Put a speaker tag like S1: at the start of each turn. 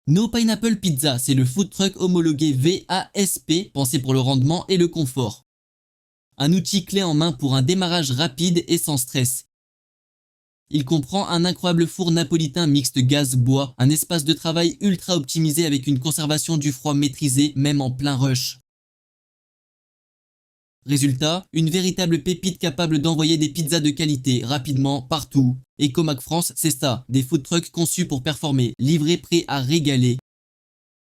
S1: No Pineapple Pizza, c'est le food truck homologué VASP, pensé pour le rendement et le confort. Un outil clé en main pour un démarrage rapide et sans stress. Il comprend un incroyable four napolitain mixte gaz-bois, un espace de travail ultra optimisé avec une conservation du froid maîtrisée même en plein rush. Résultat, une véritable pépite capable d'envoyer des pizzas de qualité rapidement partout. Ecomac France, c'est ça, des food trucks conçus pour performer, livrés prêts à régaler.